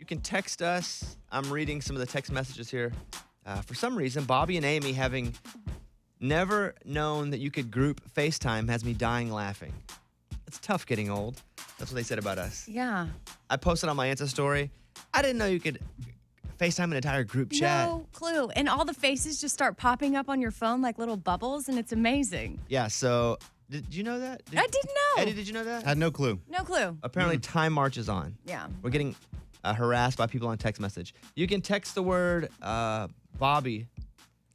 You can text us. I'm reading some of the text messages here. For some reason, Bobby and Amy having never known that you could group FaceTime has me dying laughing. It's tough getting old. That's what they said about us. Yeah. I posted on my Insta story. I didn't know you could FaceTime an entire group chat. No clue. And all the faces just start popping up on your phone like little bubbles, and it's amazing. Yeah, so did you know that? I didn't know. Eddie, did you know that? Had no clue. No clue. Apparently, time marches on. Yeah. We're getting harassed by people on text message. You can text the word Bobby.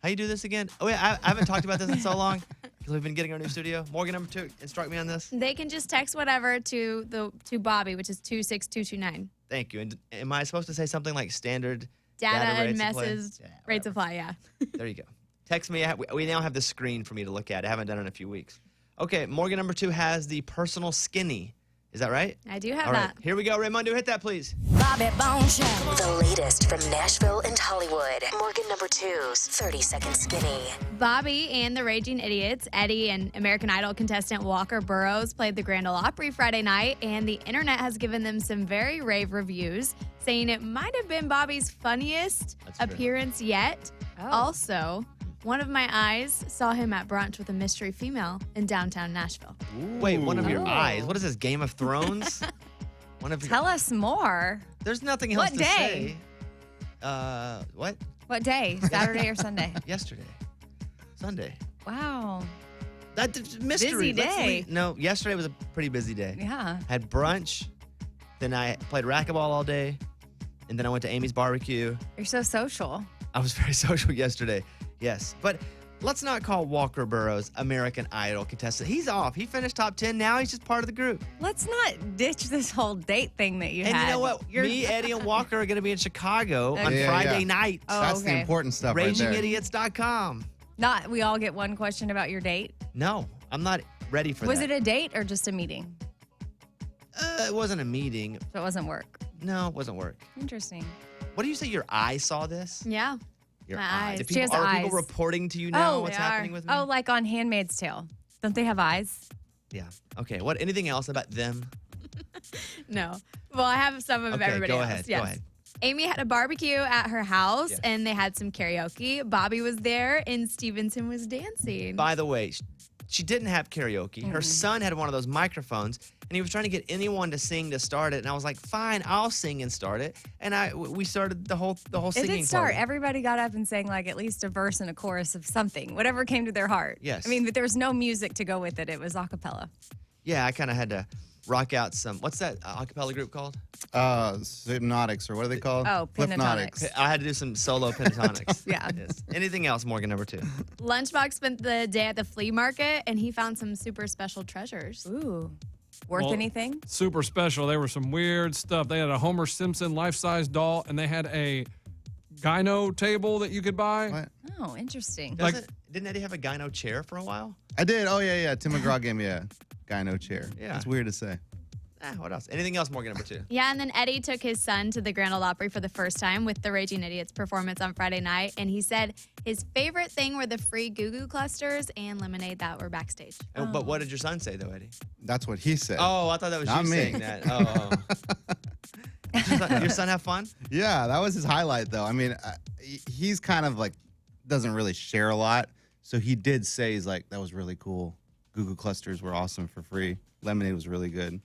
How you do this again? Oh, yeah, I haven't talked about this in so long because we've been getting our new studio. Morgan, number 2, instruct me on this. They can just text whatever to Bobby, which is 26229. Thank you. And am I supposed to say something like standard Data and rates of play? message Yeah, rates of play, yeah. There you go. Text me. We now have the screen for me to look at. I haven't done it in a few weeks. Okay, Morgan number 2 has the personal skinny. Is that right? I do have All right, that. here we go. Raymundo, hit that, please. Bobby Bones Show. The latest from Nashville and Hollywood. Morgan number 2's 30-second skinny. Bobby and the Raging Idiots, Eddie and American Idol contestant Walker Burroughs played the Grand Ole Opry Friday night, and the internet has given them some very rave reviews, saying it might have been Bobby's funniest That's true. appearance yet. Oh. Also, one of my eyes saw him at brunch with a mystery female in downtown Nashville. Wait, one of your Oh. eyes. What is this, Game of Thrones? One of Tell us more. There's nothing else What to day? say. What? What day? Saturday or Sunday? Yesterday. Sunday. Wow. That's mystery. Busy day. No, yesterday was a pretty busy day. Yeah. Had brunch, then I played racquetball all day, and then I went to Amy's barbecue. You're so social. I was very social yesterday. Yes. But let's not call Walker Burroughs American Idol contestant. He's off. He finished top 10. Now he's just part of the group. Let's not ditch this whole date thing that you And had. you know what? Me, Eddie, and Walker are going to be in Chicago on Yeah, Friday yeah. night. Oh, That's the okay. important stuff right there. RagingIdiots.com. Not we all get one question about your date. No, I'm not ready for Was that. it a date or just a meeting? It wasn't a meeting. So it wasn't work. No, it wasn't work. Interesting. What do you say? Your eye saw this? Yeah. Your My eye. eyes. Do She people, has are people eyes. reporting to you now Oh, what's they happening are. with me? Oh, like on Handmaid's Tale. Don't they have eyes? Yeah. Okay. What? Anything else about them? No. Well, I have some of Okay, everybody go else. ahead. Yes. Go ahead. Amy had a barbecue at her house, Yes. and they had some karaoke. Bobby was there, and Stevenson was dancing. She didn't have karaoke. Her son had one of those microphones, and he was trying to get anyone to sing to start it. And I was like, "Fine, I'll sing and start it." And we started the whole It singing. did start. party. Everybody got up and sang like at least a verse and a chorus of something, whatever came to their heart. Yes. I mean, but there was no music to go with it. It was a cappella. Yeah, I kind of had to rock out some. What's that a cappella group called? Hypnotics, or what are they called? Oh, Pentatonics. I had to do some solo pentatonics. Yeah. Yes. Anything else, Morgan, number 2? Lunchbox spent the day at the flea market, and he found some super special treasures. Ooh. Worth Well, anything? Super special. There was some weird stuff. They had a Homer Simpson life-size doll, and they had a gyno table that you could buy. What? Oh, interesting. Didn't Eddie have a gyno chair for a while? I did. Oh, yeah. Tim McGraw gave me a gyno chair. Yeah. It's weird to say. What else? Anything else, Morgan, number 2? Yeah, and then Eddie took his son to the Grand Ole Opry for the first time with the Raging Idiots performance on Friday night, and he said his favorite thing were the free Goo Goo clusters and lemonade that were backstage. But what did your son say, though, Eddie? That's what he said. Oh, I thought that was Not you me. saying that. Oh. Did your son have fun? Yeah, that was his highlight, though. I mean, he's kind of like, doesn't really share a lot. So he did say, he's like, that was really cool. Google clusters were awesome for free. Lemonade was really good.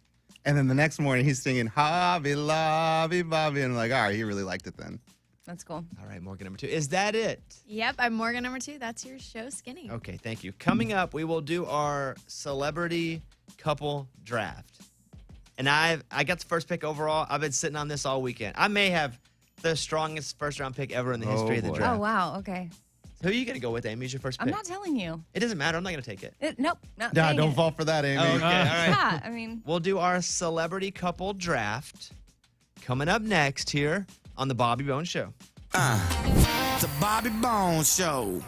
And then the next morning, he's singing, Hobby Lobby Bobby. And I'm like, all right, he really liked it then. That's cool. All right, Morgan, number 2. Is that it? Yep, I'm Morgan number 2. That's your show, Skinny. Okay, thank you. Coming up, we will do our celebrity couple draft. And I got the first pick overall. I've been sitting on this all weekend. I may have the strongest first-round pick ever in the history of the boy. draft. Oh, wow. Okay. Who are you going to go with, Amy? Is your first pick? I'm not telling you. It doesn't matter. I'm not going to take it. Nope. Not Nah, saying don't it. fall for that, Amy. Oh, okay, all right. Yeah, I mean, We'll do our celebrity couple draft coming up next here on The Bobby Bones Show. The Bobby Bones Show.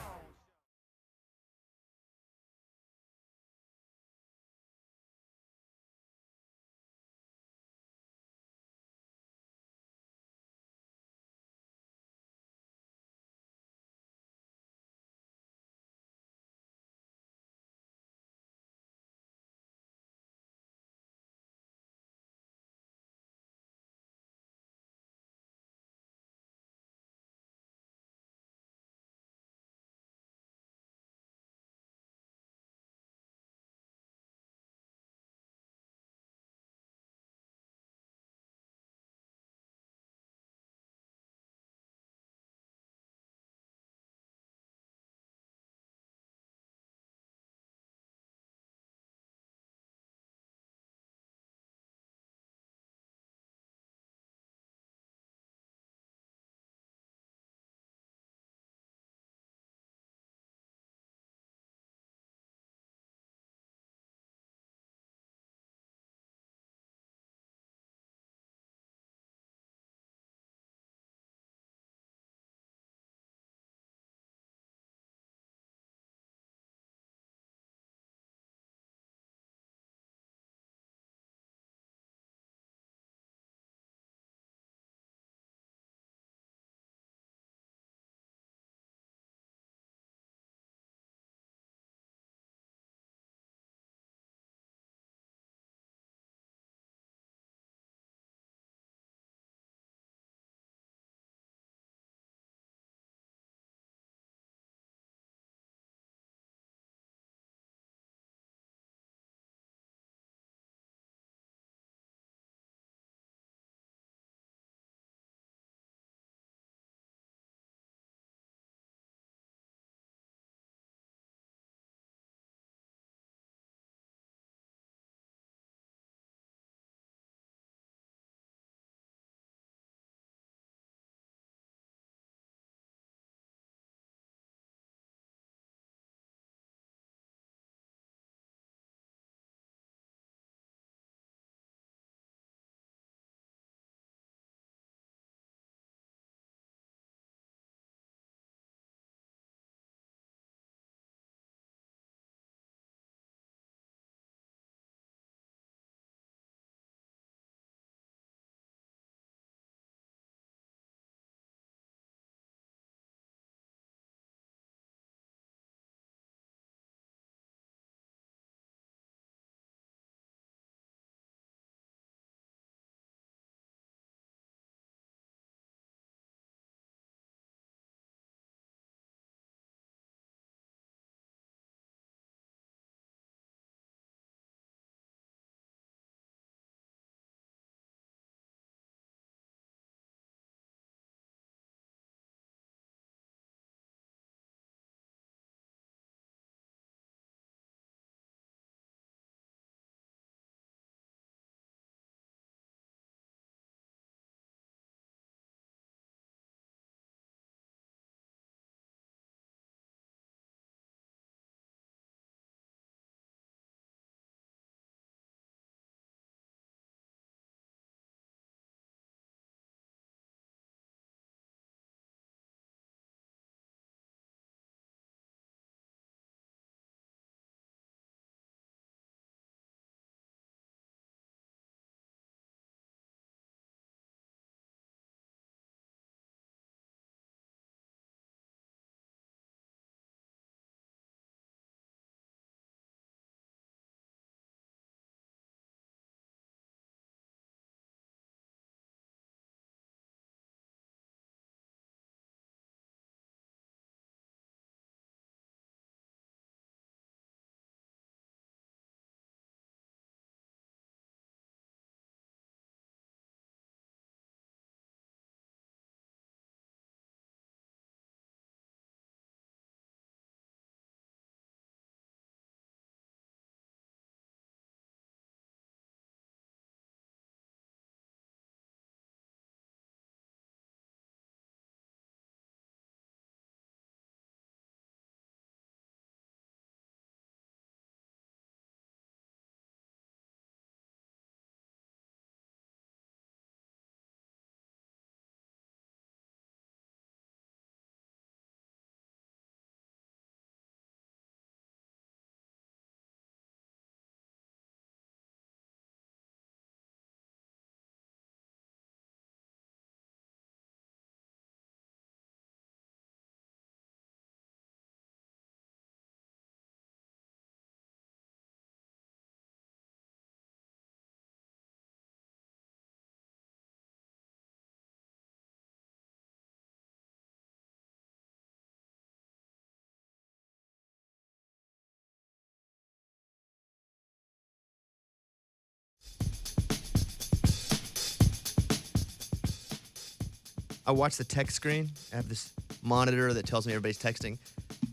I watch the text screen. I have this monitor that tells me everybody's texting.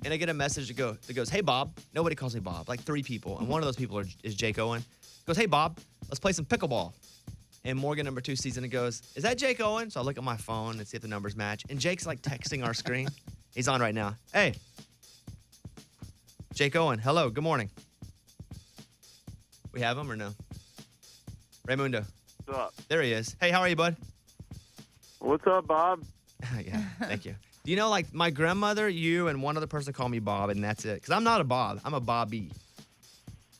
And I get a message that goes, hey, Bob. Nobody calls me Bob, like 3 people. And one of those people is Jake Owen. Goes, hey, Bob, let's play some pickleball. And Morgan, number 2, sees it and goes, is that Jake Owen? So I look at my phone and see if the numbers match. And Jake's like texting our screen. He's on right now. Hey, Jake Owen. Hello. Good morning. We have him or no? Raymundo. What's up? There he is. Hey, how are you, bud? What's up, Bob? Yeah, thank you. Do you know, like, my grandmother, you, and one other person call me Bob, and that's it? Because I'm not a Bob. I'm a Bobby.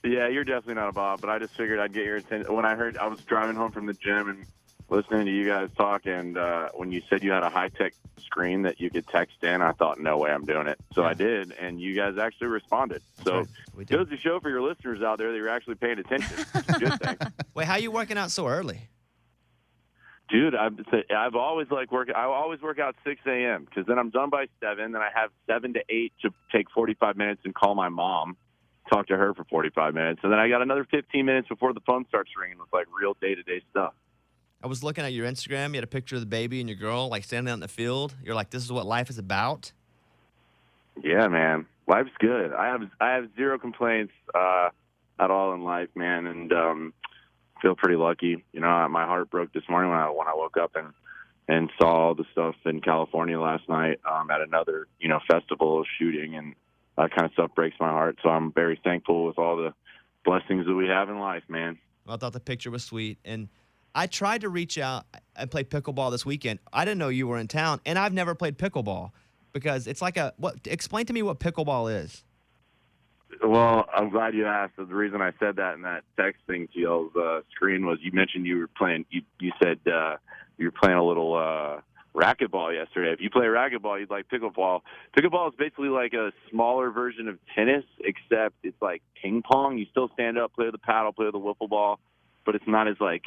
Yeah, you're definitely not a Bob, but I just figured I'd get your attention. When I was driving home from the gym and listening to you guys talk, and when you said you had a high-tech screen that you could text in, I thought, no way I'm doing it. So I did, and you guys actually responded. So We it did. goes to show for your listeners out there that you're actually paying attention. It's a good thing. Wait, how you working out so early? Dude, I've always liked working. I always work out 6 a.m. because then I'm done by 7. Then I have 7 to 8 to take 45 minutes and call my mom, talk to her for 45 minutes, and then I got another 15 minutes before the phone starts ringing with like real day-to-day stuff. I was looking at your Instagram. You had a picture of the baby and your girl, like, standing out in the field. You're like, this is what life is about? Yeah, man, life's good. I have zero complaints at all in life, man, and feel pretty lucky. You know, my heart broke this morning when I woke up and saw all the stuff in California last night at another festival shooting, and that kind of stuff breaks my heart. So I'm very thankful with all the blessings that we have in life, man. Well, I thought the picture was sweet. And I tried to reach out and play pickleball this weekend. I didn't know you were in town, and I've never played pickleball because it's like explain to me what pickleball is. Well, I'm glad you asked. The reason I said that in that texting to y'all's screen was you mentioned you were playing. You said you were playing a little racquetball yesterday. If you play racquetball, you'd like pickleball. Pickleball is basically like a smaller version of tennis, except it's like ping pong. You still stand up, play with the paddle, play with the wiffle ball, but it's not as like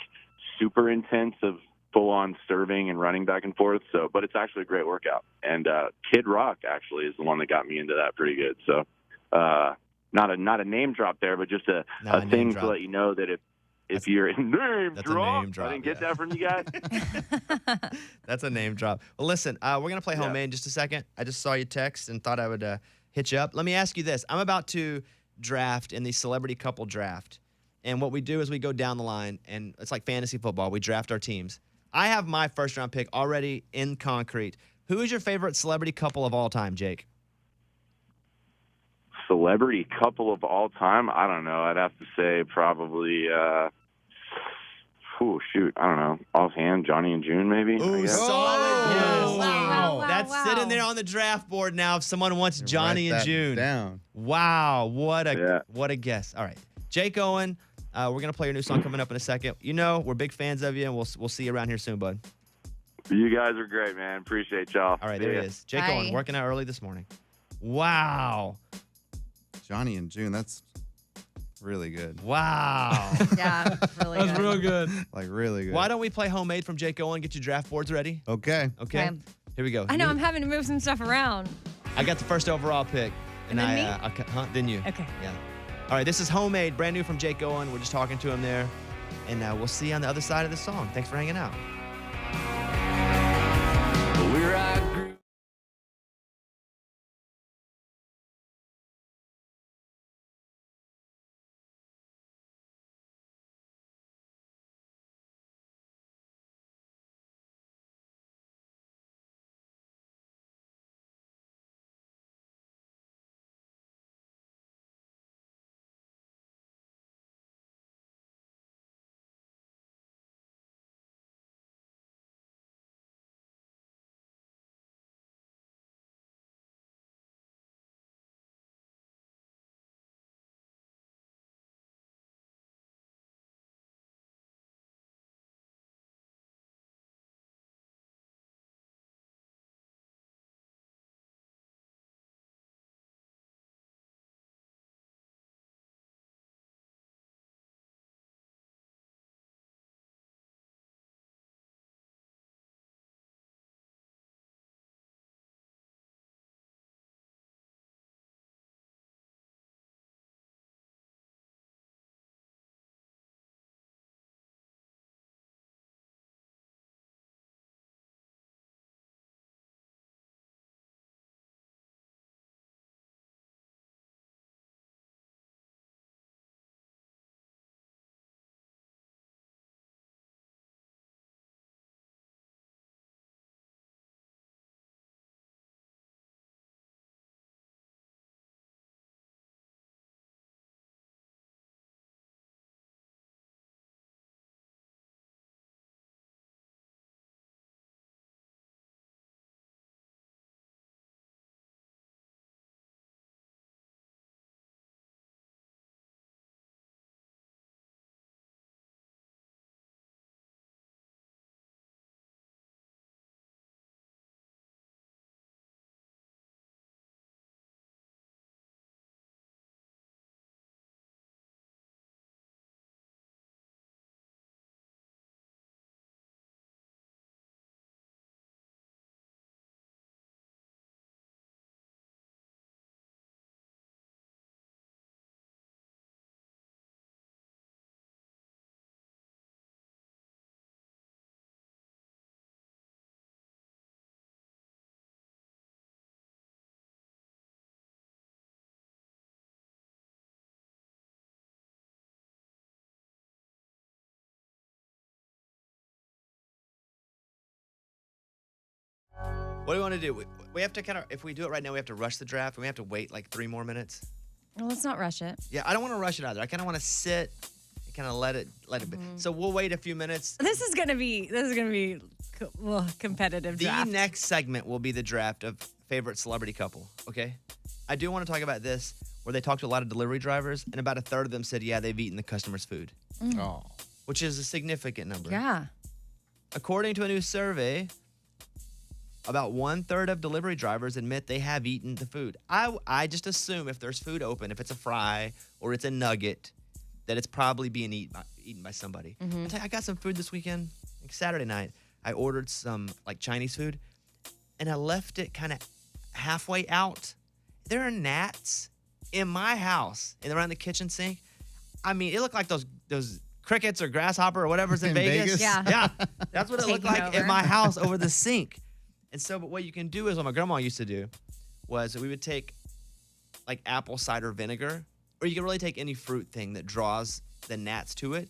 super intense of full-on serving and running back and forth. So, but it's actually a great workout. And Kid Rock actually is the one that got me into that pretty good. So. Not a name drop there, but just a thing to let you know that if you're in name drop, I didn't get that from you guys. That's a name drop. Well, listen, we're going to play homemade in just a second. I just saw your text and thought I would hit you up. Let me ask you this. I'm about to draft in the celebrity couple draft. And what we do is we go down the line, and it's like fantasy football. We draft our teams. I have my first-round pick already in concrete. Who is your favorite celebrity couple of all time, Jake? Celebrity couple of all time? I don't know. I'd have to say probably, I don't know. Offhand, Johnny and June, maybe? Ooh, solid guess. Wow. That's sitting there on the draft board now if someone wants Johnny and June. Down. Wow, what a guess. All right. Jake Owen, we're going to play your new song coming up in a second. You know, we're big fans of you, and we'll see you around here soon, bud. You guys are great, man. Appreciate y'all. All right, there he is. Jake Bye. Owen, working out early this morning. Wow. Johnny and June, that's really good. Wow. Yeah, really That's good. real good. Like, really good. Why don't we play homemade from Jake Owen, get your draft boards ready? Okay. Okay. Okay. Here we go. I know, I'm having to move some stuff around. I got the first overall pick. And then me? Then you. Okay. Yeah. All right, this is homemade, brand new from Jake Owen. We're just talking to him there. And we'll see you on the other side of the song. Thanks for hanging out. We're out. What do we want to do? We have to kind of, if we do it right now, we have to rush the draft. We have to wait like 3 more minutes. Well, let's not rush it. Yeah, I don't want to rush it either. I kind of want to sit and kind of let it be. So we'll wait a few minutes. This is gonna be competitive The draft. next segment will be the draft of favorite celebrity couple. Okay, I do want to talk about this, where they talked to a lot of delivery drivers, and about a third of them said, yeah, they've eaten the customer's food, Oh. which is a significant number. Yeah. According to a new survey, about 1/3 of delivery drivers admit they have eaten the food. I just assume if there's food open, if it's a fry or it's a nugget, that it's probably being eaten by somebody. I tell you, I got some food this weekend, like Saturday night. I ordered some like Chinese food, and I left it kind of halfway out. There are gnats in my house and around the kitchen sink. I mean, it looked like those crickets or grasshopper or whatever's in In Vegas. Vegas? Yeah. Yeah, that's what it looked Taking like over. in my house over the sink. And so, but what you can do is what my grandma used to do was we would take like apple cider vinegar, or you can really take any fruit thing that draws the gnats to it,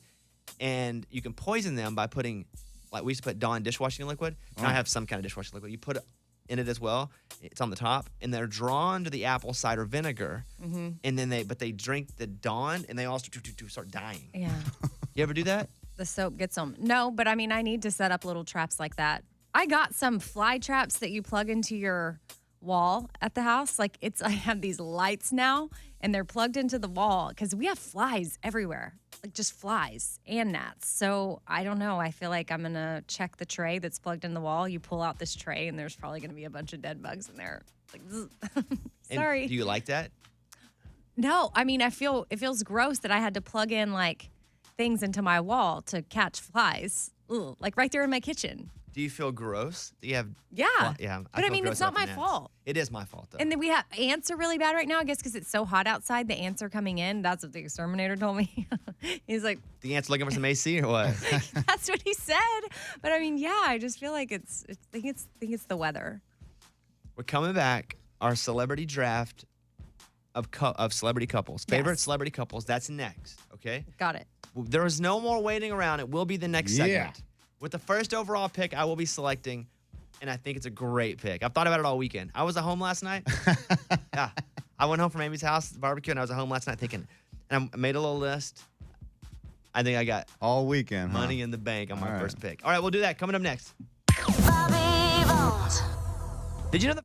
and you can poison them by putting, like we used to put Dawn dishwashing liquid. Now I have some kind of dishwashing liquid. You put it in it as well. It's on the top, and they're drawn to the apple cider vinegar, and then they drink the Dawn, and they all start dying. Yeah. You ever do that? The soap gets them. No, but I mean, I need to set up little traps like that. I got some fly traps that you plug into your wall at the house. Like I have these lights now, and they're plugged into the wall because we have flies everywhere, like just flies and gnats. So I don't know. I feel like I'm gonna check the tray that's plugged in the wall. You pull out this tray, and there's probably gonna be a bunch of dead bugs in there. Like, And sorry. do you like that? No, I mean, it feels gross that I had to plug in like things into my wall to catch flies. Ugh, like right there in my kitchen. Do you feel gross? Do you have? Yeah. Yeah. But I feel mean, gross it's not about my the gnats. fault. It is my fault though. And then we have ants are really bad right now, I guess, because it's so hot outside. The ants are coming in. That's what the exterminator told me. He's like, The ants looking for some AC or what? that's what he said. But I mean, yeah, I just feel like I think it's the weather. We're coming back. Our celebrity draft of celebrity couples. Favorite Yes. celebrity couples. That's next. Okay. Got it. There is no more waiting around. It will be the next Yeah. segment. With the first overall pick, I will be selecting, and I think it's a great pick. I've thought about it all weekend. I was at home last night. Yeah. I went home from Amy's house, barbecue, and I was at home last night thinking, and I made a little list. I think I got All weekend, huh? money in the bank on my All right. first pick. All right, we'll do that. Coming up next. Bobby Bones. Did you know that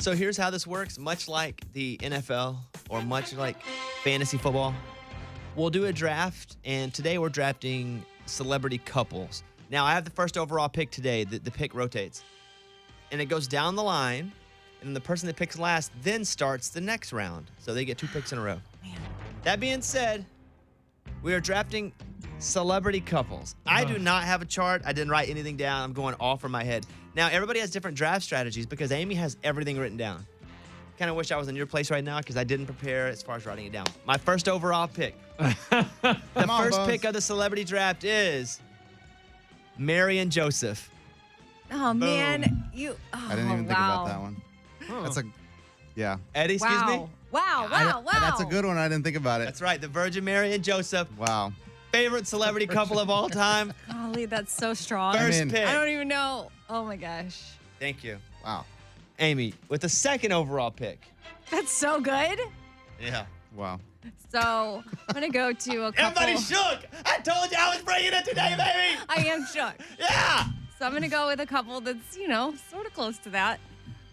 So here's how this works. Much like the NFL or much like fantasy football, we'll do a draft, and today we're drafting celebrity couples. Now, I have the first overall pick today. The pick rotates, and it goes down the line, and the person that picks last then starts the next round. So they get 2 picks in a row. Man. That being said, we are drafting celebrity couples. I do not have a chart. I didn't write anything down. I'm going all from my head. Now, everybody has different draft strategies because Amy has everything written down. Kind of wish I was in your place right now because I didn't prepare as far as writing it down. My first overall pick. The first pick of the celebrity draft is Mary and Joseph. Oh, man. I didn't even think about that one. That's yeah. Eddie, excuse me? Wow. That's a good one. I didn't think about it. That's right. The Virgin Mary and Joseph. Wow. Favorite celebrity couple of all time. Golly, that's so strong. First pick. I don't even know. Oh, my gosh. Thank you. Wow. Amy, with the second overall pick. That's so good. Yeah. Wow. So I'm going to go to a couple. Everybody shook. I told you I was bringing it today, baby. I am shook. Yeah. So I'm going to go with a couple that's, sort of close to that.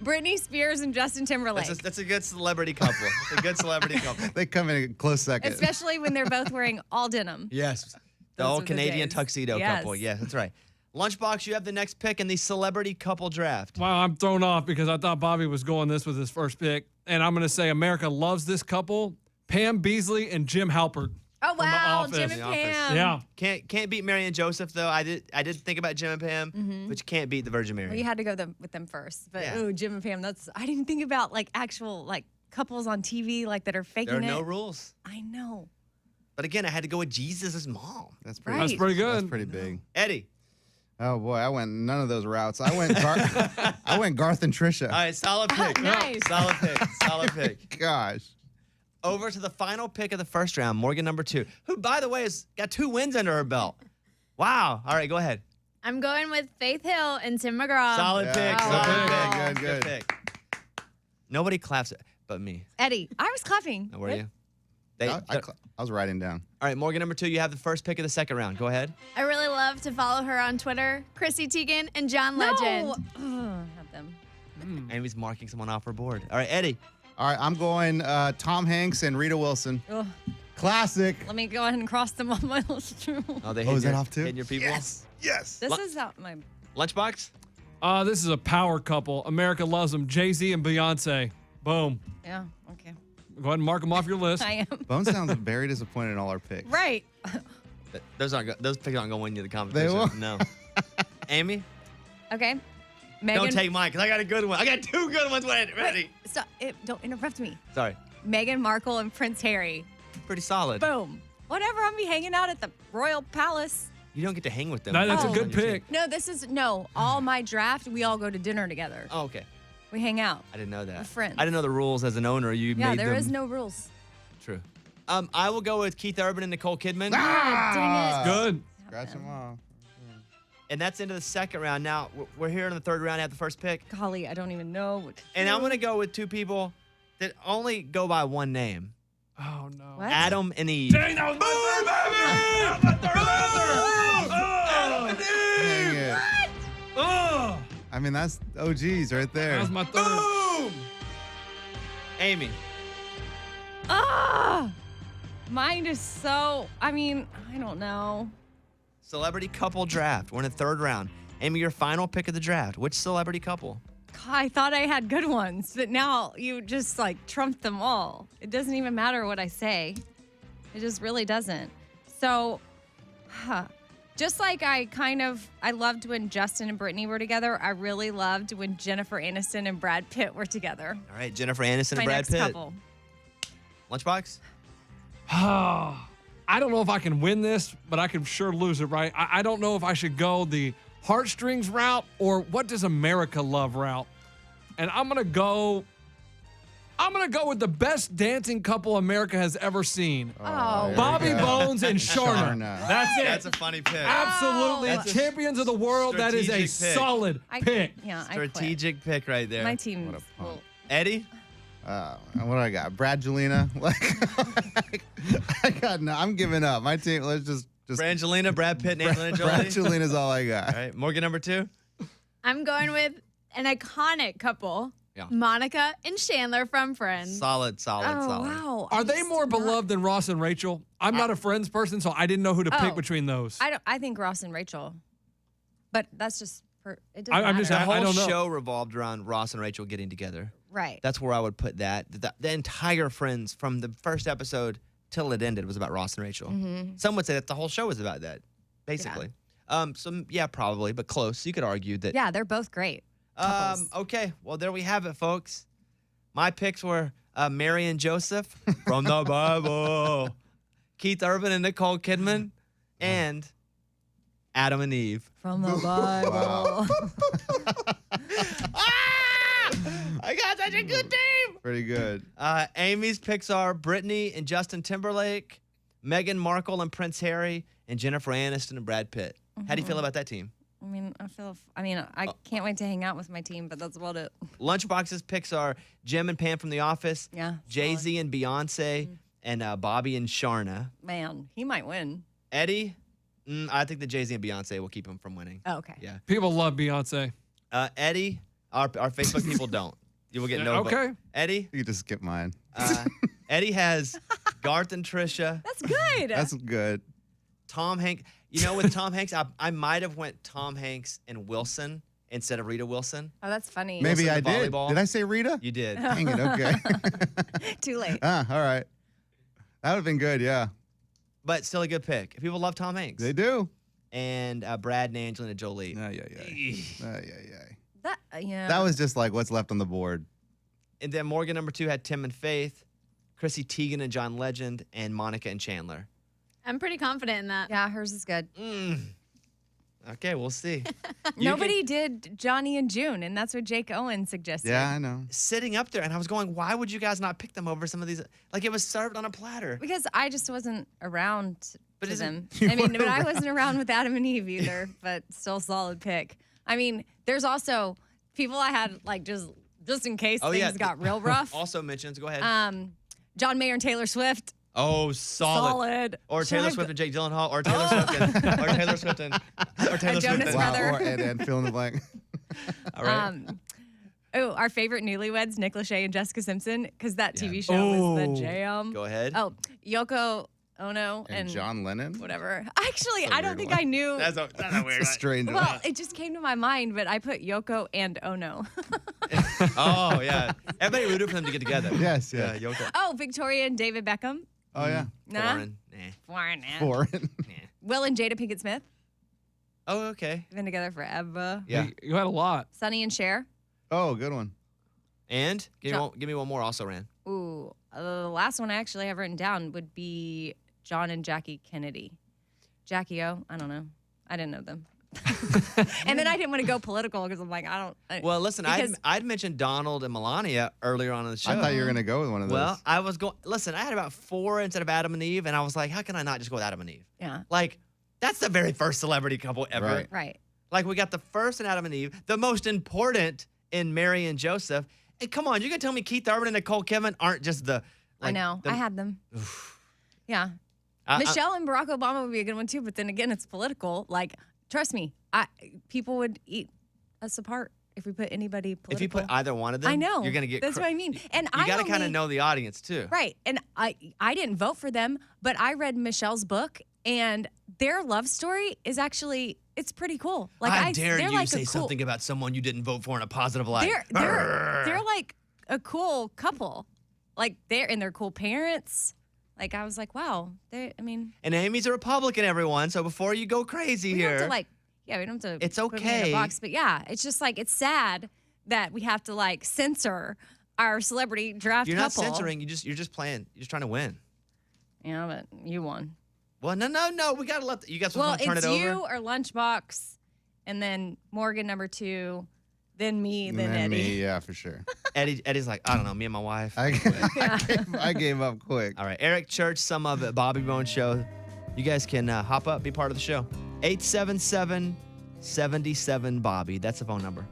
Britney Spears and Justin Timberlake. That's a good celebrity couple. It's a good celebrity couple. They come in a close second. Especially when they're both wearing all denim. Yes. The Those old were the Canadian days. tuxedo Yes. couple. Yeah, that's right. Lunchbox, you have the next pick in the celebrity couple draft. Wow, I'm thrown off because I thought Bobby was going this with his first pick. And I'm going to say America loves this couple, Pam Beasley and Jim Halpert. Oh, The wow. Office. Jim and The Office. Pam. Yeah. Can't beat Mary and Joseph though. I did think about Jim and Pam, but you can't beat the Virgin Mary. Well, you had to go with them first. But, Yeah. Jim and Pam, I didn't think about, actual, couples on TV, that are faking There are it. no rules. I know. But again, I had to go with Jesus' mom. That's pretty. Right. That's pretty good. That's pretty big. Eddie. Oh boy, I went none of those routes. I went I went Garth and Trisha. All right, solid pick. Nice. Solid pick. Solid pick. Gosh. Over to the final pick of the first round, Morgan number 2, who, by the way, has got 2 wins under her belt. Wow. All right, go ahead. I'm going with Faith Hill and Tim McGraw. Solid Yeah, pick. good Solid pick. pick. Good. pick. Nobody claps it but me. Eddie, I was clapping. Were you? They, I was writing down. all right, Morgan number 2, you have the first pick of the second round. Go ahead. I really love to follow her on Twitter. Chrissy Teigen and John Legend. No. Ugh, not them. Amy's marking someone off her board. All right, Eddie. All right, I'm going Tom Hanks and Rita Wilson. Ugh. Classic. Let me go ahead and cross them on my list too. Oh, they Oh, hit is that your, off too? hitting your people? Yes. This is out my. Lunchbox? This is a power couple. America loves them. Jay-Z and Beyonce. Boom. Yeah. Okay. Go ahead and mark them off your list. I am. Bone sounds very disappointed in all our picks. Right. Those picks aren't going to win you the competition. won't? No. Amy? Okay. Megan. Don't take mine because I got a good one. I got 2 good ones ready. Stop. Don't interrupt me. Sorry. Meghan Markle and Prince Harry. Pretty solid. Boom. Whatever. I'll be hanging out at the Royal Palace. You don't get to hang with them. That's a On good your team. pick. No. All my draft, we all go to dinner together. Oh, okay. We hang out. I didn't know that. We're friends. I didn't know the rules as an owner. You Yeah, made there them. is no rules. True. I will go with Keith Urban and Nicole Kidman. Ah, dang it. Good. Scratch them off. And that's into the second round. Now, we're here in the third round. I have the first pick. Golly, I don't even know. What to And I'm do. going to go with 2 people that only go by one name. Oh, no. What? Adam and Eve. Dang, that was my third, baby! Dang it. Oh, I mean, that's OGs right there. that was my third. Boom! Amy. Ah! Mine is so. I don't know. Celebrity couple draft. We're in the third round. Amy, your final pick of the draft. Which celebrity couple? God, I thought I had good ones, but now you just trumped them all. It doesn't even matter what I say. It just really doesn't. So, just like I loved when Justin and Brittany were together, I really loved when Jennifer Aniston and Brad Pitt were together. All right, Jennifer Aniston My and Brad next Pitt. couple. Lunchbox? I don't know if I can win this, but I can sure lose it, right? I don't know if I should go the heartstrings route or what does America love route. And I'm gonna go with the best dancing couple America has ever seen. Oh, there Bobby we go. Bones and Sharna. Sharna. That's it. That's a funny pick. Absolutely. That's a Champions of the world. That is a strategic pick. solid pick. Yeah, Strategic pick right I there. quit. My team. What a punk. Eddie? What do I got? Brad Jelena. I got no. I'm giving up. My team. Let's just. Brangelina, Brad Pitt, and Angelina Jolie. Brad Jelena's all I got. All right, Morgan number 2. I'm going with an iconic couple. Yeah. Monica and Chandler from Friends. Solid. Oh, solid. wow. Are they more beloved than Ross and Rachel? I'm not a Friends person, so I didn't know who to pick Oh. between those. I think Ross and Rachel. But that's just, it doesn't I'm matter. just- The I whole don't know. show revolved around Ross and Rachel getting together. Right. That's where I would put that. The entire Friends from the first episode till it ended was about Ross and Rachel. Some would say that the whole show was about that, basically. Yeah, probably, but close. You could argue that. Yeah, they're both great. couples. Okay, well, there we have it, folks. My picks were Mary and Joseph from the Bible, Keith Urban and Nicole Kidman, and Adam and Eve. From the Bible. I got such a good team. Pretty good. Amy's picks are Brittany and Justin Timberlake, Meghan Markle and Prince Harry, and Jennifer Aniston and Brad Pitt. How do you feel about that team? I can't wait to hang out with my team, but that's about it. Lunchbox's picks are Jim and Pam from The Office, Yeah. Jay-Z and Beyonce, and Bobby and Sharna. Man, he might win. Eddie, I think that Jay-Z and Beyonce will keep him from winning. Oh, okay. Yeah. People love Beyonce. Eddie, our Facebook people don't. You will get no vote. Okay. Eddie, You can just skip mine. Eddie has Garth and Trisha, That's good. That's good. Tom Hanks. You know, with Tom Hanks, I might have went Tom Hanks and Wilson instead of Rita Wilson. oh, that's funny. Maybe Wilson, I the did. volleyball. Did I say Rita? You did. Dang it. Okay. Too late. All right. That would have been good. Yeah. But still a good pick. People love Tom Hanks. They do. And Brad and Angelina Jolie. Yeah. That was just like what's left on the board. And then Morgan number 2 had Tim and Faith, Chrissy Teigen and John Legend, and Monica and Chandler. I'm pretty confident in that. Yeah, hers is good. Okay, we'll see. Nobody did Johnny and June, and that's what Jake Owen suggested. Yeah, I know. Sitting up there, and I was going, why would you guys not pick them over some of these? Like, it was served on a platter. Because I just wasn't around But to isn't- them. But I wasn't around with Adam and Eve either, but still solid pick. I mean, there's also people I had like just in case things got real rough. Also mentions, go ahead. John Mayer and Taylor Swift. Oh, solid. Or Should Taylor I Swift and Jake Gyllenhaal, or Taylor Swift and Jonas and Brother. Or and fill in the blank. All right. Our favorite newlyweds, Nick Lachey and Jessica Simpson, because that TV show was the jam. Go ahead. Oh, Yoko Ono And John Lennon. whatever. Actually, That's a I don't weird think one. I knew. That's a weird. It's a strange one. Well, it just came to my mind, but I put Yoko and Ono. Oh, yeah. Everybody rooted for them to get together. Yes, Yeah, yeah. Yoko. Oh, Victoria and David Beckham. Oh, yeah. Nah. Foreign. Nah. Foreign, nah. Foreign. Will and Jada Pinkett Smith. Oh, okay. Been together forever. Yeah. You had a lot. Sonny and Cher. Oh, good one. And give me one more also ran. Ooh, the last one I actually have written down would be John and Jackie Kennedy. Jackie O, I don't know. I didn't know them. And then I didn't want to go political because I'm like, Well, listen, because- I'd mentioned Donald and Melania earlier on in the show. I thought you were going to go with one of those. Well, I was going. Listen, I had about 4 instead of Adam and Eve, and I was like, how can I not just go with Adam and Eve? Yeah. Like, that's the very first celebrity couple ever. Right. Right. Like, we got the first in Adam and Eve, the most important in Mary and Joseph. And come on, you can tell me Keith Urban and Nicole Kidman aren't just the. I like, know. the- I had them. Yeah. I- Michelle and Barack Obama would be a good one too, but then again, it's political. Like, trust me, people would eat us apart if we put anybody political. If you put either one of them, I know. you're gonna get. That's what I mean. And You I got to kind of only- know the audience too. Right. And I didn't vote for them, but I read Michelle's book, and their love story is actually it's pretty cool. Like I dare they're you like say a cool, something about someone you didn't vote for in a positive light. They're like a cool couple. Like they're cool parents. Like I was like, wow. And Amy's a Republican, everyone. So before you go crazy we don't here, have to we don't have to It's put me in a okay. box, but yeah, it's just like it's sad that we have to like censor our celebrity draft you're not couple. censoring. You're just playing. You're just trying to win. Yeah, but you won. Well, no. We gotta let you guys Well, want to turn it's it over. you or Lunchbox, and then Morgan number 2, then me, And then then Eddie. me, yeah, for sure. Eddie's like, I don't know, me and my wife. I gave up quick. All right, Eric Church, some of it, Bobby Bone Show. You guys can hop up, be part of the show. 877-77-Bobby. That's the phone number.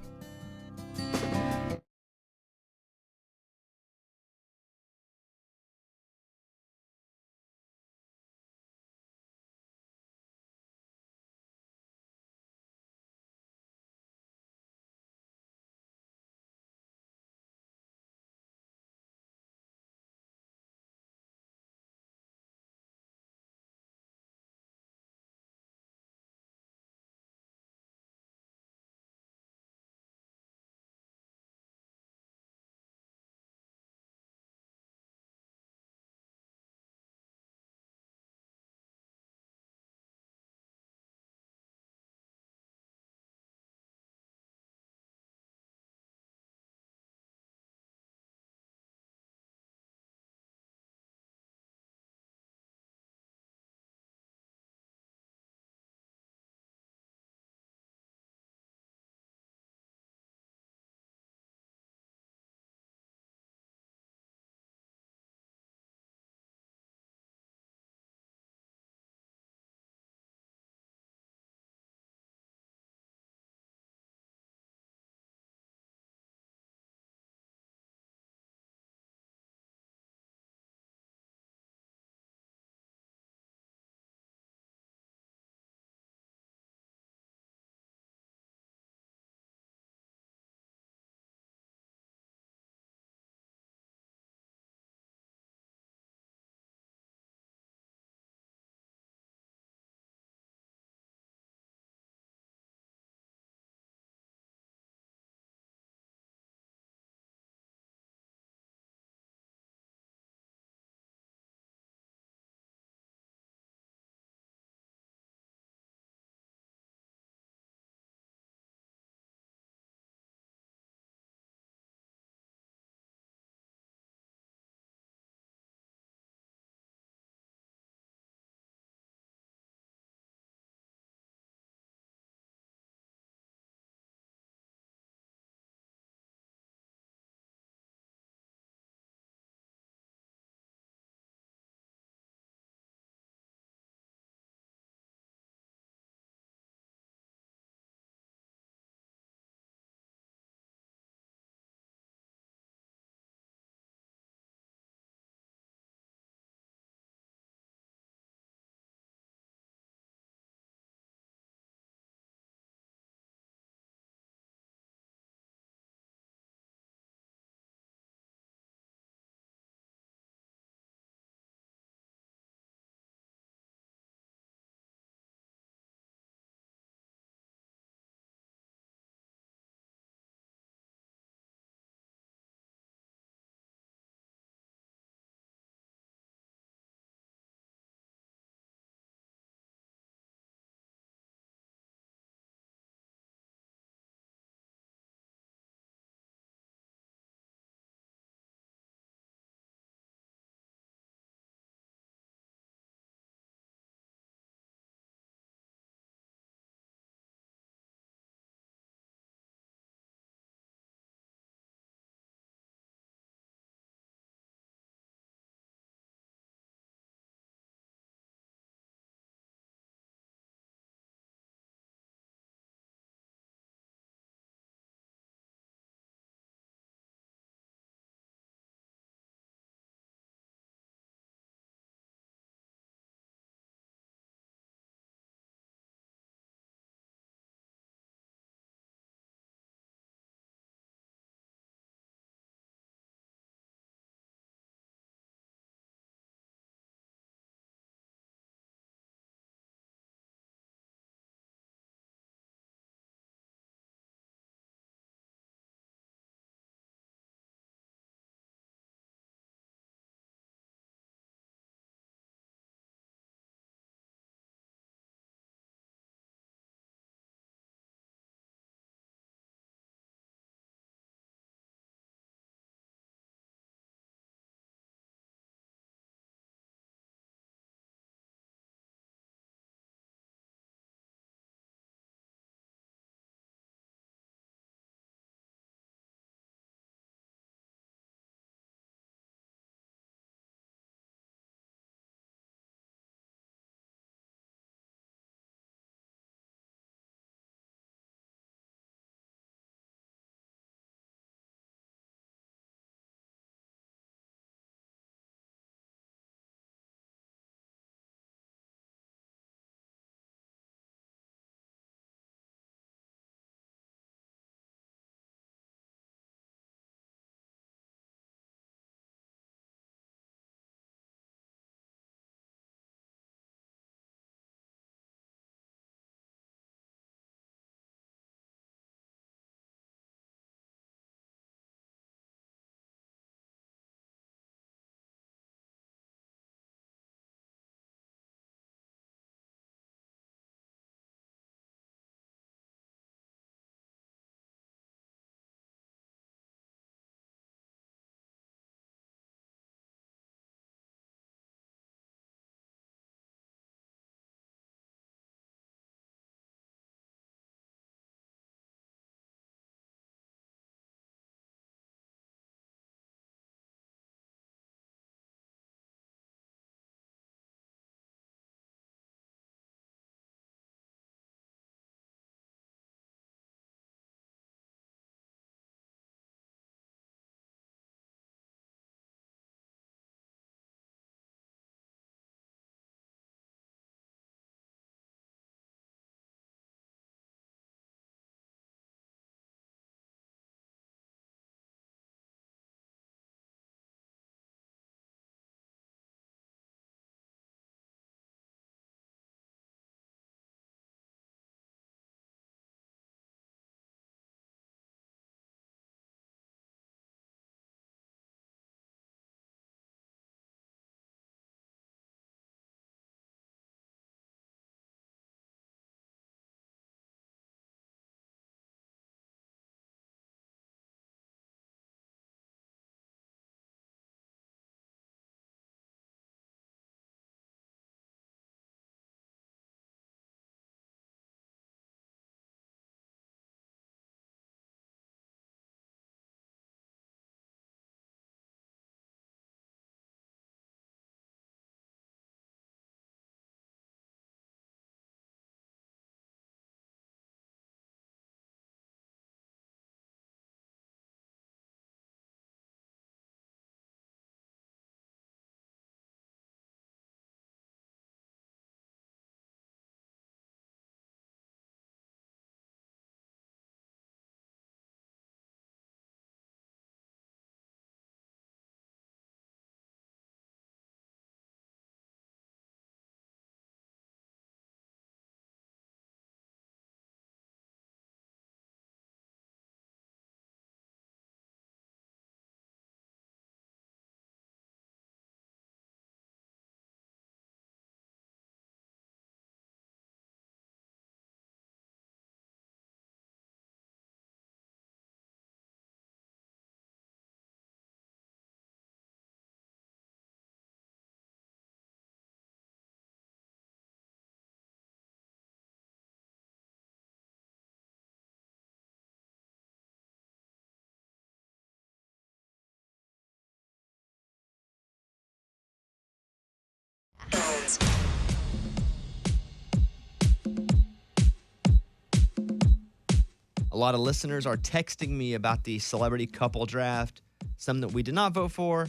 lot of listeners are texting me about the celebrity couple draft, some that we did not vote for.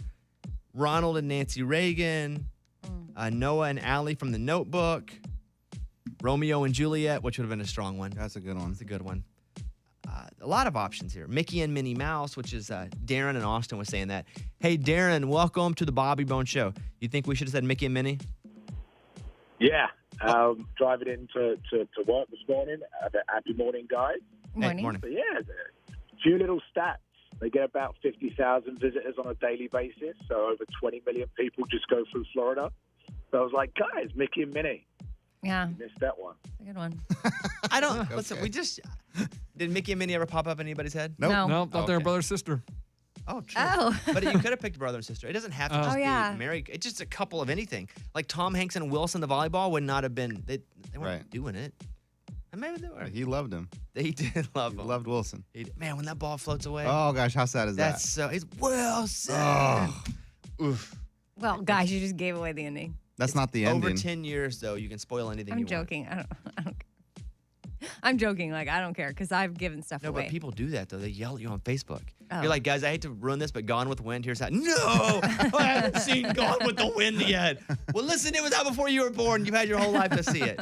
Ronald and Nancy Reagan, Noah and Allie from The Notebook, Romeo and Juliet, which would have been a strong one. That's a good one. That's a good one. A lot of options here. Mickey and Minnie Mouse, which is Darren and Austin was saying that. Hey, Darren, welcome to the Bobby Bone Show. You think we should have said Mickey and Minnie? Yeah. Driving into work this morning. Happy morning, guys. Morning. Hey, morning. But yeah, a few little stats. They get about 50,000 visitors on a daily basis. So over 20 million people just go through Florida. So I was like, guys, Mickey and Minnie. Yeah, Missed that one. a good one. I don't. Listen, we just. Did Mickey and Minnie ever pop up in anybody's head? Nope. No. No, thought they were Okay. brother sister. Oh, true. Oh. But you could have picked brother and sister. It doesn't have to just Oh, yeah. be married. It's just a couple of anything. Like Tom Hanks and Wilson, the volleyball, would not have been. They weren't Right. doing it. And maybe they were. He loved him. They did love He him. loved Wilson. Man, when that ball floats away. Oh gosh, how sad is That's that? so. It's Wilson. Oh, oof. Well, guys, you just gave away the ending. That's not the Over ending. 10 years, though, you can spoil anything I'm you want. joking. I don't. I'm joking. Like, I don't care because I've given stuff No, away. but people do that, though. They yell at you on Facebook. Oh. You're like, guys, I hate to ruin this, but Gone with the Wind, here's how. No, I haven't seen Gone with the Wind yet. Well, listen, it was out before you were born. You've had your whole life to see it.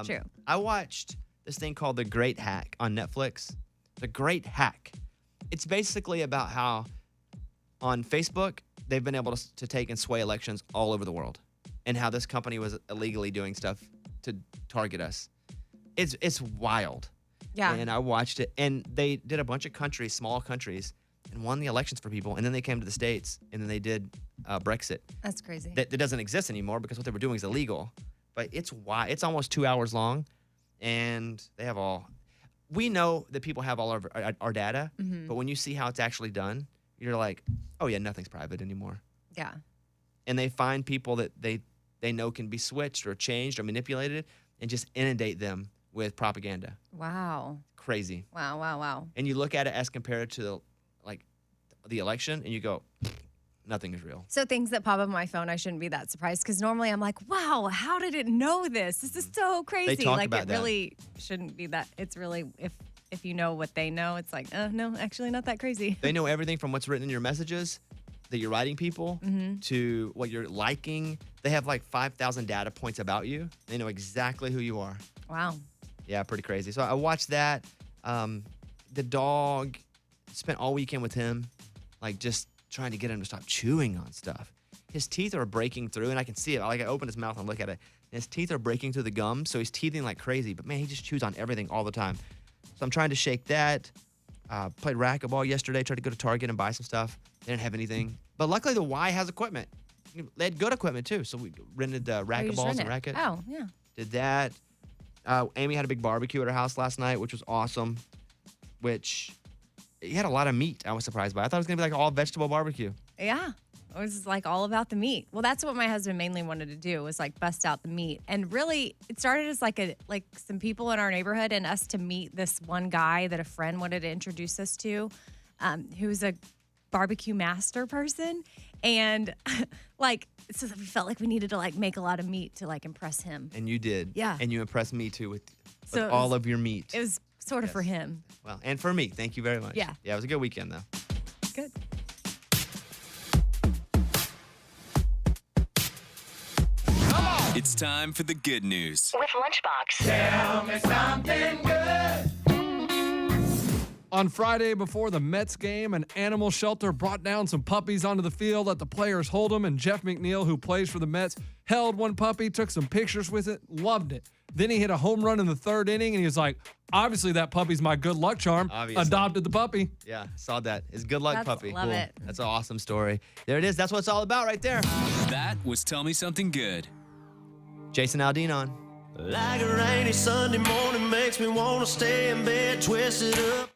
True. I watched this thing called The Great Hack on Netflix. The Great Hack. It's basically about how on Facebook, they've been able to take and sway elections all over the world and how this company was illegally doing stuff to target us. It's wild. Yeah. And I watched it, and they did a bunch of countries, small countries, and won the elections for people. And then they came to the States, and then they did Brexit. That's crazy. That doesn't exist anymore because what they were doing is illegal. But it's almost 2 hours long, and they have all. We know that people have all of our data, Mm-hmm. but when you see how it's actually done, you're like, oh yeah, nothing's private anymore. Yeah. And they find people that they know can be switched or changed or manipulated, and just inundate them with propaganda. Wow. Crazy. Wow. Wow. Wow. And you look at it as compared to the election, and you go, nothing is real. So things that pop up on my phone, I shouldn't be that surprised because normally I'm like, wow, how did it know this? This is so crazy. talk Like about it that. really shouldn't be that. It's really if you know what they know, it's like, no, actually not that crazy. They know everything from what's written in your messages that you're writing people to what you're liking. They have like 5,000 data points about you. They know exactly who you are. Wow. Yeah, pretty crazy. So I watched that. The dog, spent all weekend with him, like just trying to get him to stop chewing on stuff. His teeth are breaking through, and I can see it. I open his mouth and look at it. And his teeth are breaking through the gum, so he's teething like crazy. But man, he just chews on everything all the time. So I'm trying to shake that. Played racquetball yesterday. Tried to go to Target and buy some stuff. They didn't have anything. But luckily, the Y has equipment. They had good equipment too. So we rented Oh, you just racquetballs rent and it. racket. Oh, yeah. Did that. Amy had a big barbecue at her house last night, which was awesome. Which he had a lot of meat. I was surprised by. I thought it was gonna be like all vegetable barbecue. Yeah. It was like all about the meat. Well, that's what my husband mainly wanted to do was like bust out the meat. And really it started as like some people in our neighborhood and us to meet this one guy that a friend wanted to introduce us to, who's a barbecue master person. And so we felt like we needed to like make a lot of meat to like impress him. And you did. Yeah. And you impressed me too with So it all was- of your meat. It was sort of for him. Well, and for me. Thank you very much. Yeah. Yeah, it was a good weekend though. Good. It's time for the good news. With Lunchbox. On Friday before the Mets game, an animal shelter brought down some puppies onto the field, let the players hold them, and Jeff McNeil, who plays for the Mets, held one puppy, took some pictures with it, loved it. Then he hit a home run in the third inning, and he was like, obviously that puppy's my good luck charm. Obviously. Adopted the puppy. Yeah, saw that. It's good luck, puppy. Love it. That's an awesome story. There it is. That's what it's all about right there. That was Tell Me Something Good. Jason Aldean on. Like a rainy Sunday morning makes me want to stay in bed twisted up.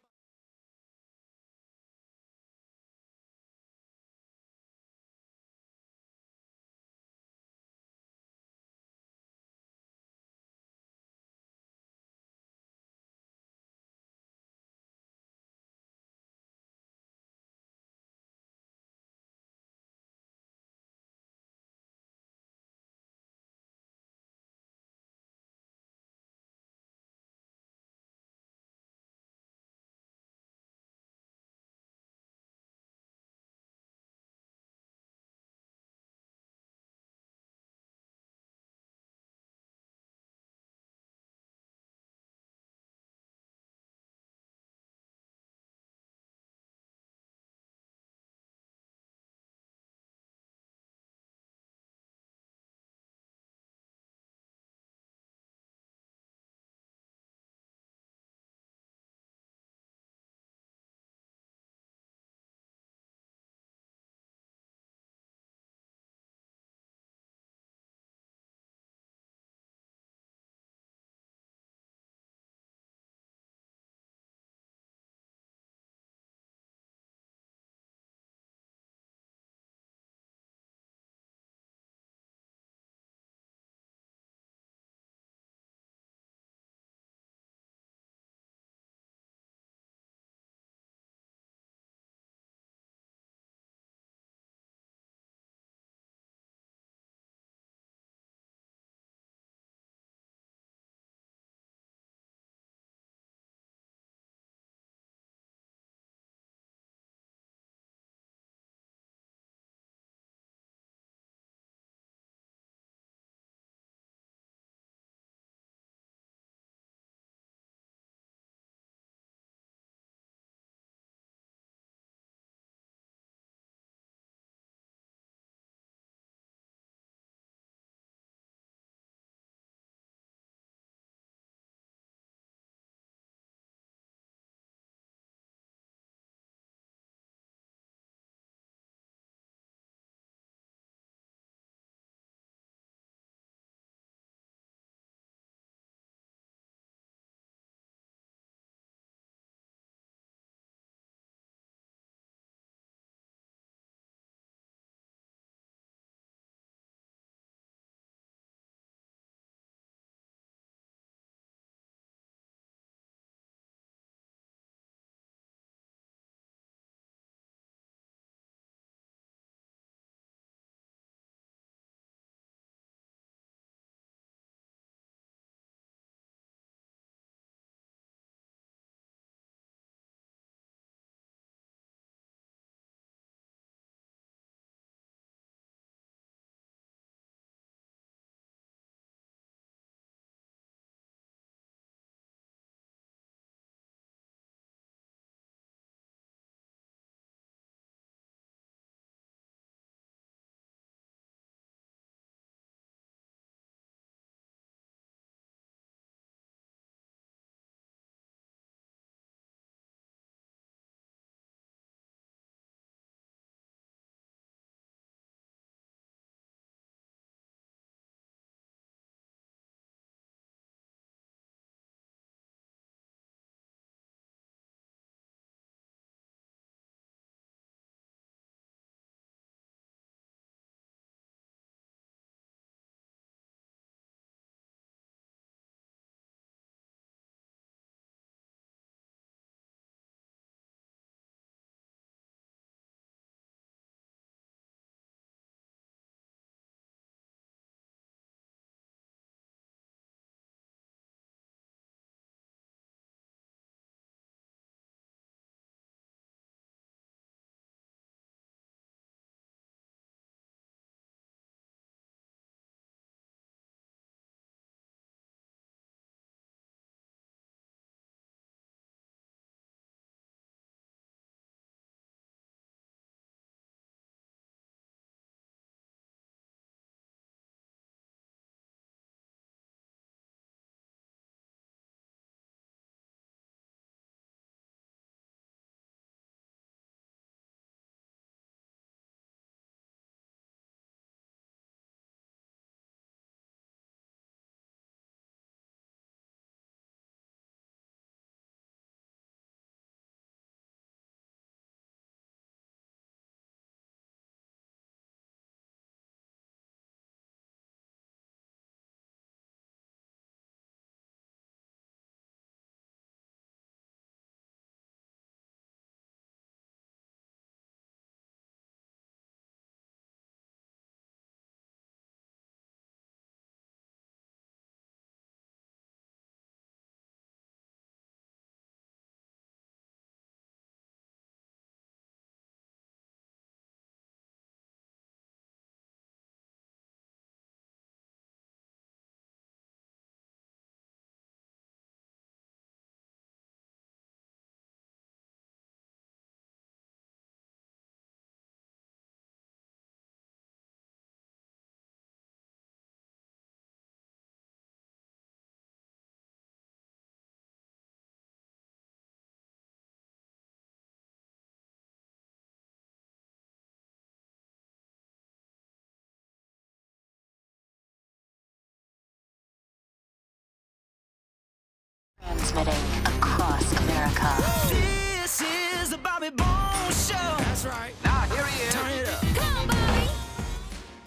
transmitting across America. This is the Bobby Bones Show. That's right. Now, here he is. Turn it up. Come on, Bobby.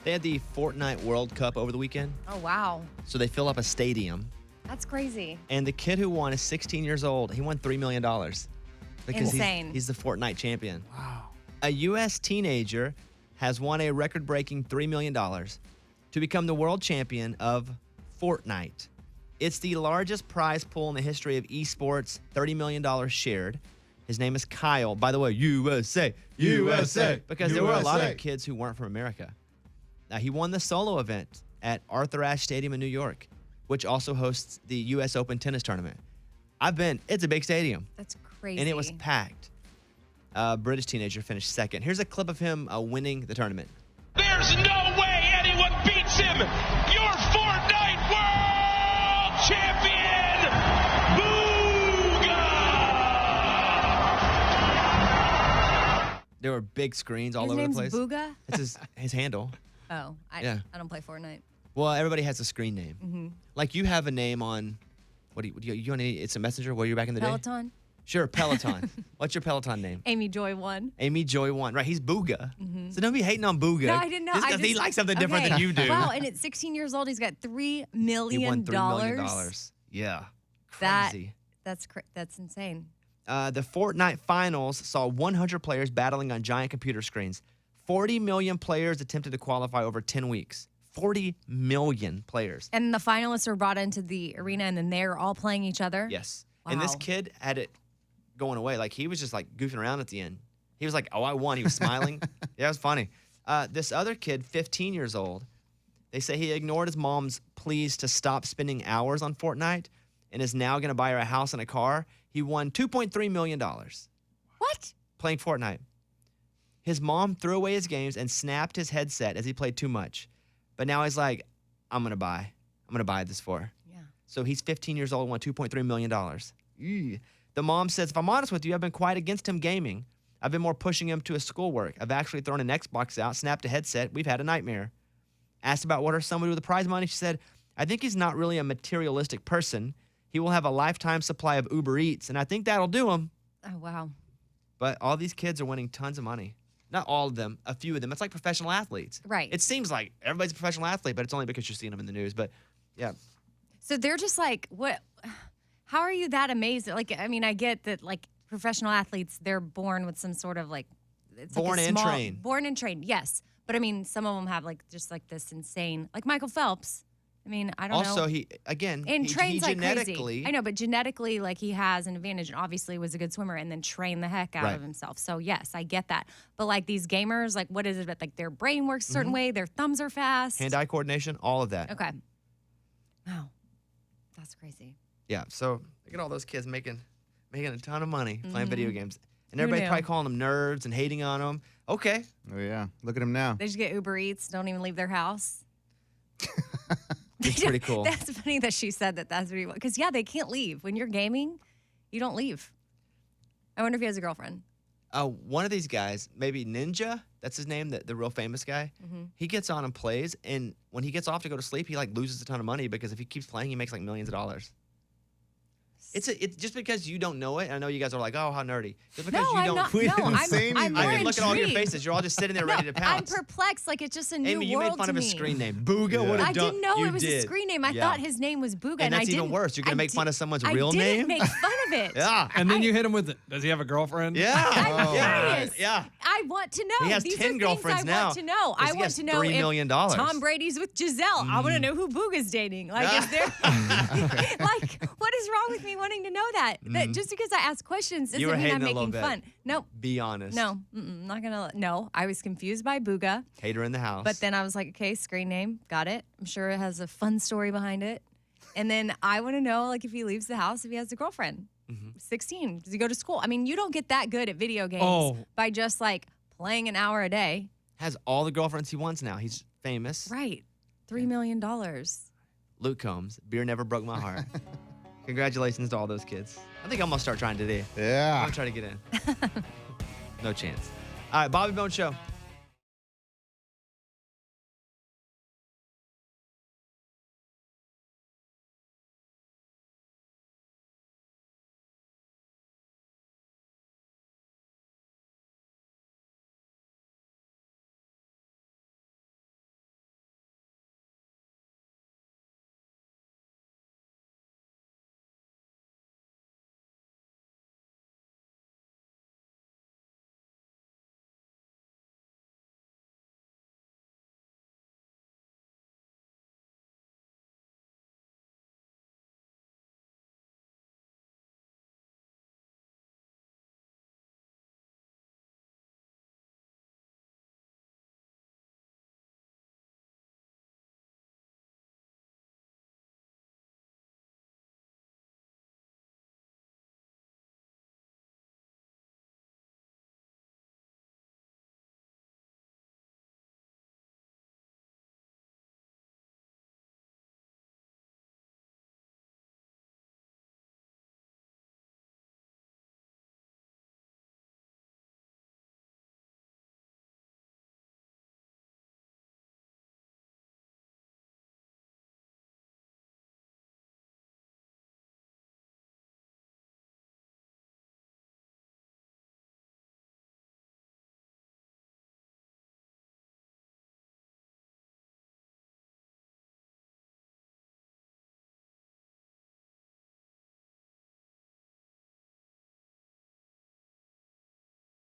They had the Fortnite World Cup over the weekend, Oh, wow. so they fill up a stadium. That's crazy. And the kid who won is 16 years old. He won $3 million because Insane. he's the Fortnite champion. Wow. A U.S. teenager has won a record-breaking $3 million to become the world champion of Fortnite. It's the largest prize pool in the history of esports, $30 million shared. His name is Kyle. By the way, USA, USA. Because there were a lot of kids who weren't from America. Now, he won the solo event at Arthur Ashe Stadium in New York, which also hosts the U.S. Open tennis tournament. I've been. It's a big stadium. That's crazy. And it was packed. A British teenager finished second. Here's a clip of him winning the tournament. There's no way anyone beats him. Your Fortnite World Champion, Booga! There were big screens all His over the name's place. Booga? That's his handle. Oh, Yeah. I don't play Fortnite. Well, everybody has a screen name. Mm-hmm. Like you have a name on, what do you want to, it's a messenger? Were you back in the day? Peloton? Sure, Peloton. What's your Peloton name? Amy Joy 1. Amy Joy 1. Right, he's Booga. So don't be hating on Booga. No, I didn't know. Just because he likes something different than you do. Wow, and at 16 years old, he's got $3 million. He won $3 million. Yeah. Crazy. That's insane. The Fortnite finals saw 100 players battling on giant computer screens. 40 million players attempted to qualify over 10 weeks. 40 million players. And the finalists are brought into the arena, and then they're all playing each other? Yes. And this Wow. kid had it going away. Like, he was just, like, goofing around at the end. He was like, oh, I won. He was smiling. Yeah, it was funny. This other kid, 15 years old, they say he ignored his mom's pleas to stop spending hours on Fortnite and is now going to buy her a house and a car. He won $2.3 million. What? Playing Fortnite. His mom threw away his games and snapped his headset as he played too much. But now he's like, I'm going to buy this for her. Yeah. So he's 15 years old, won $2.3 million. Eee. The mom says, if I'm honest with you, I've been quite against him gaming. I've been more pushing him to his schoolwork. I've actually thrown an Xbox out, snapped a headset. We've had a nightmare. Asked about what her son would do with the prize money, she said, I think he's not really a materialistic person. He will have a lifetime supply of Uber Eats, and I think that'll do him. Oh, wow. But all these kids are winning tons of money. Not all of them, a few of them. It's like professional athletes. Right. It seems like everybody's a professional athlete, but it's only because you're seeing them in the news. But yeah. So they're just like, what? How are you that amazing? Like, I mean, I get that, like, professional athletes, they're born with some sort of, like, it's Born like a and small, trained. Born and trained, yes. But I mean, some of them have, like, just like this insane, like Michael Phelps. I mean, I don't know. Also, he trains like genetically, crazy. I know, but genetically, like, he has an advantage, and obviously was a good swimmer, and then trained the heck out Right. of himself. So yes, I get that. But like these gamers, like, what is it? Like their brain works a certain way, their thumbs are fast. hand-eye coordination, all of that. Okay. Wow, that's crazy. Yeah. So look at all those kids making a ton of money playing video games, and Who everybody knew? probably calling them nerds and hating on them. Okay. Oh yeah, look at him now. They just get Uber Eats, don't even leave their house. It's pretty cool. That's funny that she said that. That's what he wants. Because yeah, they can't leave when you're gaming. You don't leave. I wonder if he has a girlfriend. One of these guys, maybe Ninja, that's his name, the real famous guy. He gets on and plays, and when he gets off to go to sleep, he like loses a ton of money because if he keeps playing, he makes like millions of dollars. It's just because you don't know it. I know you guys are like, oh, how nerdy. Just because you I'm don't. not. No, I'm more I can look at all your intrigued. faces. You're all just sitting there ready to I'm pounce. perplexed. Like, it's just a new Amy, you world made fun to of his me. screen name. Booga would have I done. didn't know you it was did. a screen name. I Yeah. thought his name was Booga, And that's I even didn't. worse. You're gonna make fun of someone's real I name? didn't make fun of it. Yeah. And then you hit him with it. Does he have a girlfriend? Yeah. I'm curious. Yeah. I want to know. He has These 10 are things girlfriends I now. want to know. I He want has to know $3 if million. Tom Brady's with Giselle. I want to know who Booga's dating. Like, is there like what is wrong with me wanting to know that? That just because I ask questions doesn't You were mean I'm hating a little making bit. fun. Nope. Be honest. No, not gonna. No, I was confused by Booga, Hater in the house. but then I was like, okay, screen name, got it. I'm sure it has a fun story behind it. And then I want to know, like, if he leaves the house, if he has a girlfriend. 16. Does he go to school? I mean, you don't get that good at video games by just like playing an hour a day. Has all the girlfriends he wants now. He's famous. Right. $3 million. Luke Combs. Beer never broke my heart. Congratulations to all those kids. I think I'm gonna start trying today. I'm Yeah. gonna try to get in. No chance. All right, Bobby Bones Show.